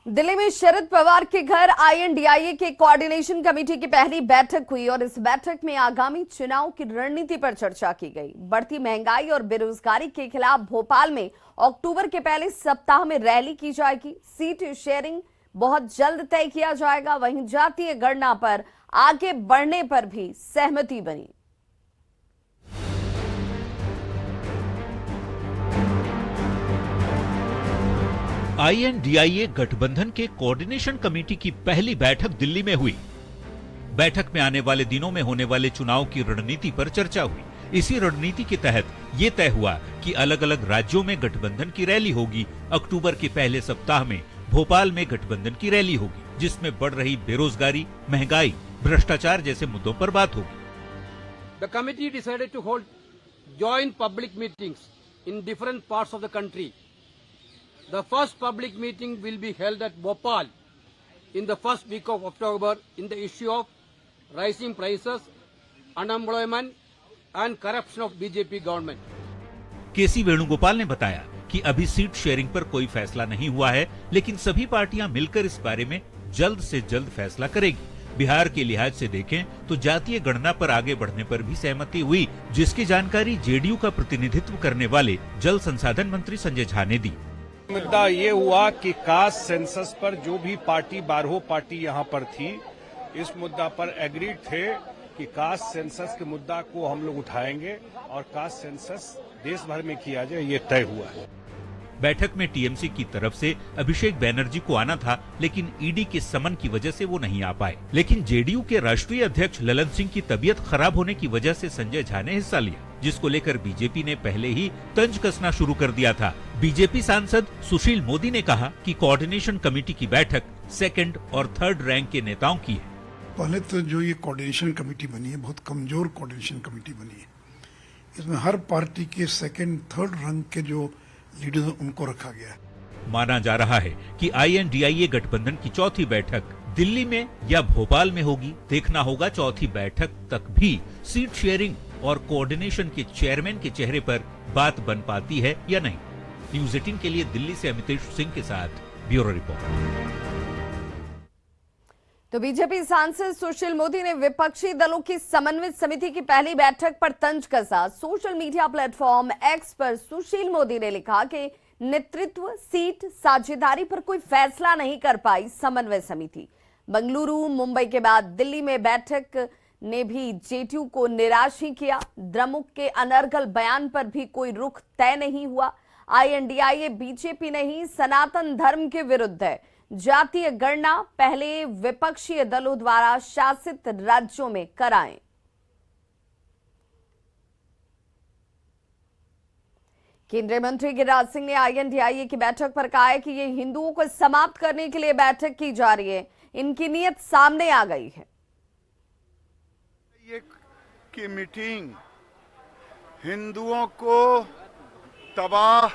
दिल्ली में शरद पवार के घर आईएनडीआईए के कोऑर्डिनेशन कमेटी की पहली बैठक हुई और इस बैठक में आगामी चुनाव की रणनीति पर चर्चा की गई। बढ़ती महंगाई और बेरोजगारी के खिलाफ भोपाल में अक्टूबर के पहले सप्ताह में रैली की जाएगी। सीट शेयरिंग बहुत जल्द तय किया जाएगा। वहीं जातीय गणना पर आगे बढ़ने पर भी सहमति बनी। आईएनडीआईए गठबंधन के कोऑर्डिनेशन कमेटी की पहली बैठक दिल्ली में हुई। बैठक में आने वाले दिनों में होने वाले चुनाव की रणनीति पर चर्चा हुई। इसी रणनीति के तहत ये तय हुआ कि अलग अलग राज्यों में गठबंधन की रैली होगी। अक्टूबर के पहले सप्ताह में भोपाल में गठबंधन की रैली होगी, जिसमें बढ़ रही बेरोजगारी, महंगाई, भ्रष्टाचार जैसे मुद्दों पर बात होगी। The committee decided to hold joint public meetings in different parts of the country. The first public meeting will be held at Bhopal in the first week of October in the issue of rising prices, unemployment and corruption of BJP government. केसी वेणुगोपाल ने बताया कि अभी seat sharing पर कोई फैसला नहीं हुआ है, लेकिन सभी पार्टियां मिलकर इस बारे में जल्द से जल्द फैसला करेगी। बिहार के लिहाज से देखें तो जातीय गणना पर आगे बढ़ने पर भी सहमति हुई, जिसकी जानकारी जेडीयू का प्रतिनिधित्व करने वाले जल संसाधन मंत्री संजय झा ने दी। मुद्दा ये हुआ कि कास्ट सेंसस पर जो भी पार्टी 12 पार्टी यहाँ पर थी, इस मुद्दा पर एग्रीड थे कि कास्ट सेंसस के मुद्दा को हम लोग उठाएंगे और कास्ट सेंसस देश भर में किया जाए, ये तय हुआ है। बैठक में टीएमसी की तरफ से अभिषेक बैनर्जी को आना था, लेकिन ईडी के समन की वजह से वो नहीं आ पाए। लेकिन जेडीयू के राष्ट्रीय अध्यक्ष ललन सिंह की तबीयत खराब होने की वजह से संजय झा ने हिस्सा लिया, जिसको लेकर बीजेपी ने पहले ही तंज कसना शुरू कर दिया था। बीजेपी सांसद सुशील मोदी ने कहा कि कोऑर्डिनेशन कमेटी की बैठक सेकंड और थर्ड रैंक के नेताओं की है। पहले तो जो ये कोऑर्डिनेशन कमेटी बनी है, बहुत कमजोर कोऑर्डिनेशन कमेटी बनी है। इसमें हर पार्टी के सेकंड थर्ड रैंक के जो लीडर उनको रखा गया है। माना जा रहा है कि आईएनडीआईए गठबंधन की चौथी बैठक दिल्ली में या भोपाल में होगी। देखना होगा चौथी बैठक तक भी सीट शेयरिंग और कोऑर्डिनेशन के चेयरमैन के चेहरे पर बात बन पाती है या नहीं। न्यूज़ 18 के लिए दिल्ली से अमितेश सिंह के साथ ब्यूरो रिपोर्ट। तो बीजेपी सांसद सुशील मोदी ने विपक्षी दलों की समन्वित समिति की पहली बैठक पर तंज कसा। सोशल मीडिया प्लेटफॉर्म एक्स पर सुशील मोदी ने लिखा कि नेतृत्व सीट साझेदारी पर कोई फैसला नहीं कर पाई समन्वय समिति। बेंगलुरु, मुंबई के बाद दिल्ली में बैठक ने भी जेडीयू को निराश ही किया। द्रमुक के अनर्गल बयान पर भी कोई रुख तय नहीं हुआ। आईएनडीआईए बीजेपी नहीं, सनातन धर्म के विरुद्ध है। जातीय गणना पहले विपक्षी दलों द्वारा शासित राज्यों में कराएं। केंद्रीय मंत्री गिरिराज सिंह ने आईएनडीआईए की बैठक पर कहा है कि ये हिंदुओं को समाप्त करने के लिए बैठक की जा रही है। इनकी नीयत सामने आ गई है। ये की मीटिंग हिंदुओं को तबाह